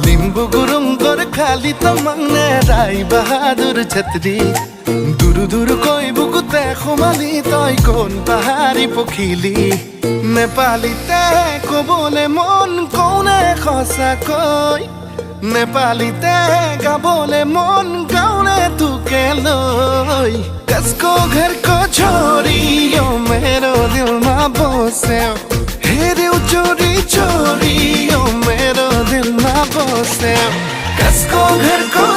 लिम्बू गुरुङ गोर्खाली त माग्ने राई बहादुर छेत्री दुरु दुरु कोही बुकुते खुमाली तै कोन पहाडी पोखिली नेपाली को बोले मन कौने खसा कोई नेपाली का बोले मन गाउने तुके लोई कसको घरको छोरी यो मेरो दिलमा बस्यो हेर्यौ चोरी चोरी यो मेरो दिलमा बस्यो कसको घरको